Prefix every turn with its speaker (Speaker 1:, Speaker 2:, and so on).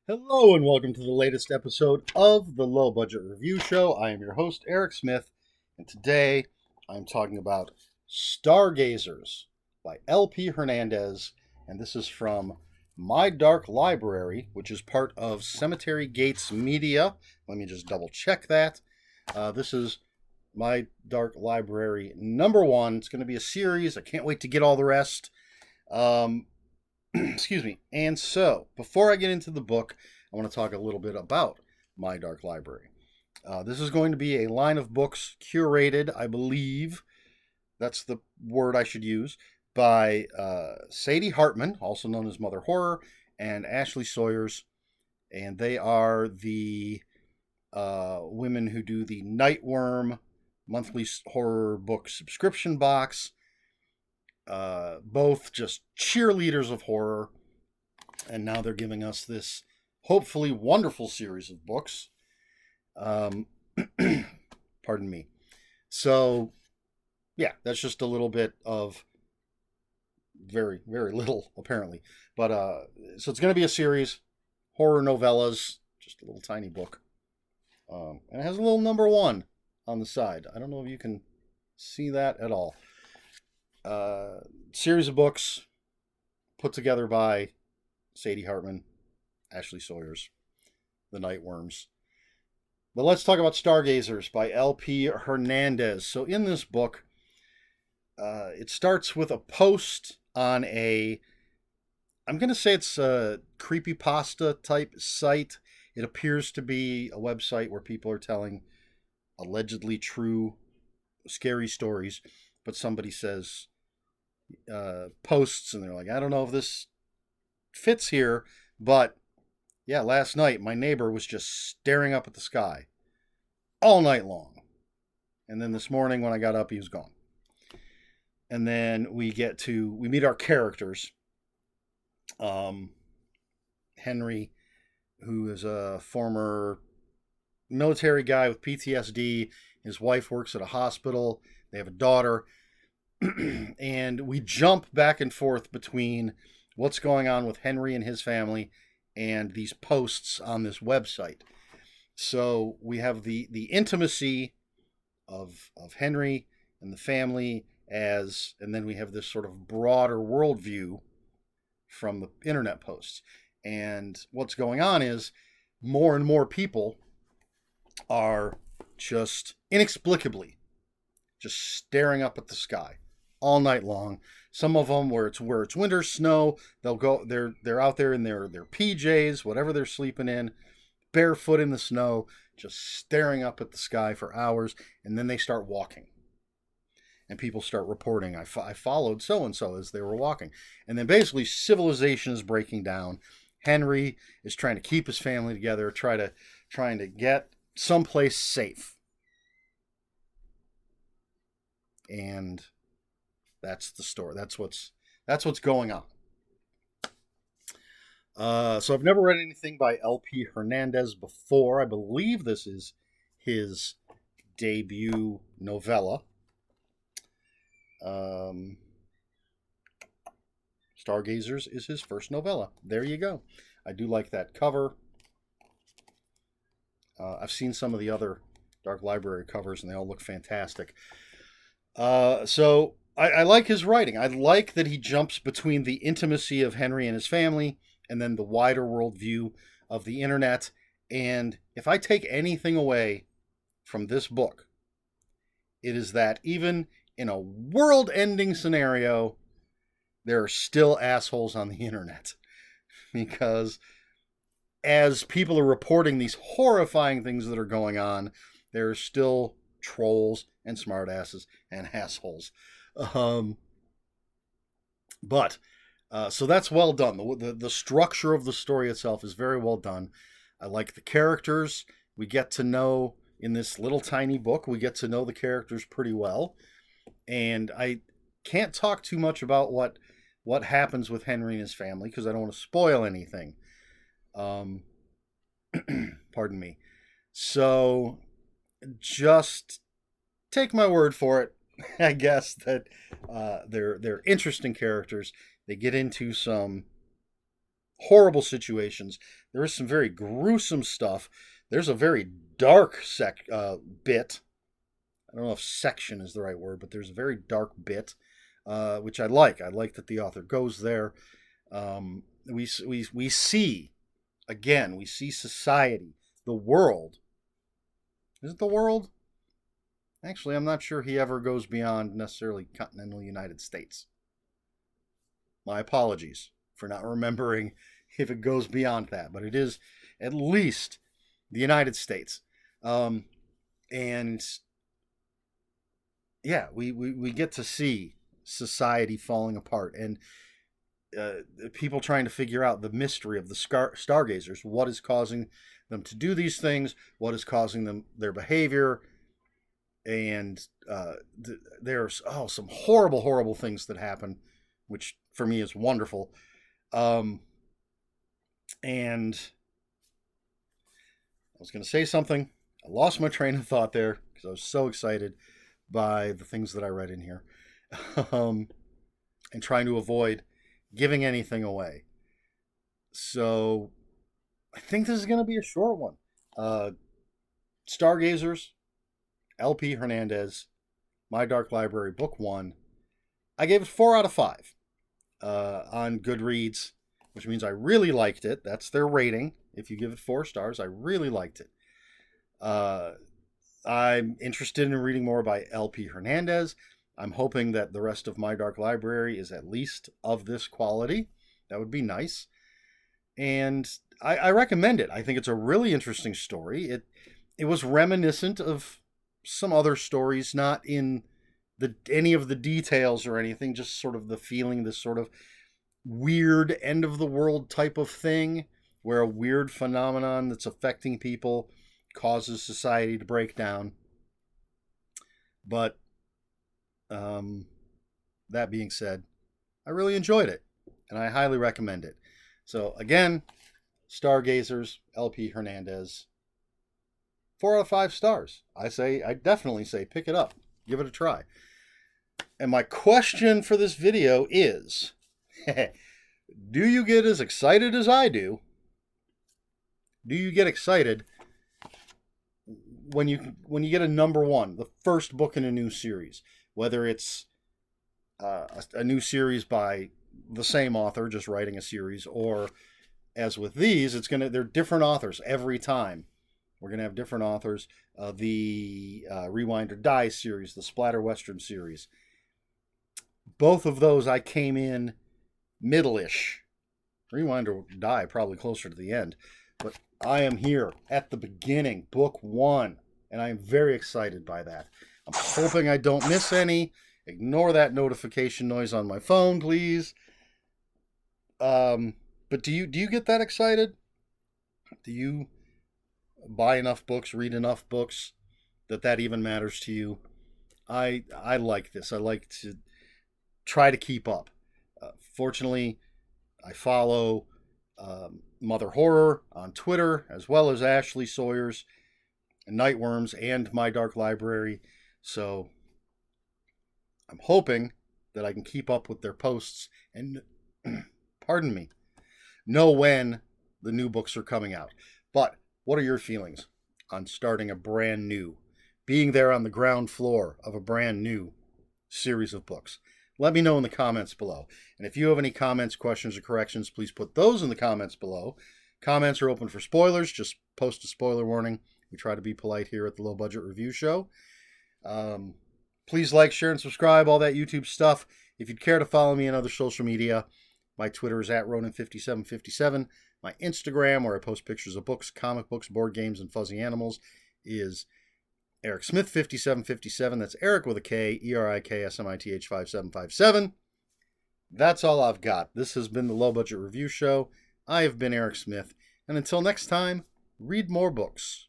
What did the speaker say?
Speaker 1: Hello and welcome to the latest episode of the Low Budget Review Show. I am your host, Eric Smith, and today I'm talking about Stargazers by LP Hernandez, and this is from My Dark Library, which is part of Cemetery Gates Media. Let me just double check that. This is My Dark Library #1. It's going to be a series. I can't wait to get all the rest. Excuse me. And so, before I get into the book, I want to talk a little bit about My Dark Library. This is going to be a line of books curated, I believe, that's the word I should use, by Sadie Hartman, also known as Mother Horror, and Ashley Sawyers. And they are the women who do the Nightworm monthly horror book subscription box. Both just cheerleaders of horror, and now they're giving us this hopefully wonderful series of books. Pardon me. So, yeah, that's just a little bit of very, very little, apparently. But, so it's going to be a series, horror novellas, just a little tiny book. And it has a little #1 on the side. I don't know if you can see that at all. Series of books put together by Sadie Hartman, Ashley Sawyers, the Nightworms. But let's talk about Stargazers by LP Hernandez. So in this book, it starts with a post on I'm going to say it's a creepypasta type site. It appears to be a website where people are telling allegedly true scary stories, but somebody says posts and they're like, I don't know if this fits here, but yeah, last night my neighbor was just staring up at the sky all night long, and then this morning when I got up he was gone. And then we meet our characters. Henry, who is a former military guy with PTSD. His wife works at a hospital. They have a daughter. And we jump back and forth between what's going on with Henry and his family and these posts on this website. So we have the intimacy of Henry and the family, and then we have this sort of broader worldview from the internet posts. And what's going on is more and more people are just inexplicably just staring up at the sky all night long. Some of them where it's winter snow, they're out there in their PJs, whatever they're sleeping in, barefoot in the snow, just staring up at the sky for hours, and then they start walking. And people start reporting, I followed so and so as they were walking. And then basically civilization is breaking down. Henry is trying to keep his family together, trying to get someplace safe. And that's the story. That's what's going on. So I've never read anything by LP Hernandez before. I believe this is his debut novella. Stargazers is his first novella. There you go. I do like that cover. I've seen some of the other Dark Library covers, and they all look fantastic. So I like his writing. I like that he jumps between the intimacy of Henry and his family and then the wider world view of the internet. And if I take anything away from this book, it is that even in a world-ending scenario, there are still assholes on the internet. Because as people are reporting these horrifying things that are going on, there are still trolls and smartasses and assholes. So that's well done. The structure of the story itself is very well done. I like the characters. We get to know, in this little tiny book, we get to know the characters pretty well. And I can't talk too much about what happens with Henry and his family because I don't want to spoil anything. Pardon me. So just take my word for it, I guess, that they're interesting characters. They get into some horrible situations. There is some very gruesome stuff. There's a very dark bit. I don't know if section is the right word, but there's a very dark bit, which I like. I like that the author goes there. We see, again, we see society, the world. Is it the world? Actually, I'm not sure he ever goes beyond necessarily continental United States. My apologies for not remembering if it goes beyond that, but it is at least the United States. And yeah, we get to see society falling apart and people trying to figure out the mystery of the Stargazers. What is causing them to do these things? What is causing their behavior? And there's some horrible things that happen, which for me is wonderful. And I was going to say something. I lost my train of thought there because I was so excited by the things that I read in here, and trying to avoid giving anything away. So I think this is going to be a short one. Stargazers, LP Hernandez, My Dark Library, Book 1. I gave it 4 out of 5 on Goodreads, which means I really liked it. That's their rating. If you give it 4 stars, I really liked it. I'm interested in reading more by LP Hernandez. I'm hoping that the rest of My Dark Library is at least of this quality. That would be nice. And I recommend it. I think it's a really interesting story. It was reminiscent of some other stories, not in any of the details or anything, just sort of the feeling, this sort of weird end of the world type of thing, where a weird phenomenon that's affecting people causes society to break down. But that being said, I really enjoyed it, and I highly recommend it. So again, Stargazers, LP Hernandez, 4 out of 5 stars. I definitely say pick it up, give it a try. And my question for this video is, do you get as excited as I do? Do you get excited when you get a number 1, the first book in a new series, whether it's a new series by the same author just writing a series, or as with these, they're different authors every time. We're gonna have different authors. The Rewind or Die series, the Splatter Western series, both of those I came in middle-ish. Rewind or Die probably closer to the end, but I am here at the beginning, book 1, and I am very excited by that. I'm hoping I don't miss any. Ignore that notification noise on my phone, please. But do you get that excited? Do you buy enough books, read enough books that even matters to you? I like this. I like to try to keep up. Fortunately, I follow Mother Horror on Twitter, as well as Ashley Sawyer's Nightworms and My Dark Library. So I'm hoping that I can keep up with their posts and, pardon me, know when the new books are coming out. But what are your feelings on starting a brand new, being there on the ground floor of a brand new series of books? Let me know in the comments below. And if you have any comments, questions, or corrections, please put those in the comments below. Comments are open for spoilers. Just post a spoiler warning. We try to be polite here at the Low Budget Review Show. Please like, share, and subscribe, all that YouTube stuff. If you'd care to follow me on other social media, my Twitter is @Ronin5757. My Instagram, where I post pictures of books, comic books, board games, and fuzzy animals, is Eric Smith 5757. That's Eric with a K, ERIKSMITH 5757. That's all I've got. This has been the Low Budget Review Show. I have been Eric Smith, and until next time, read more books.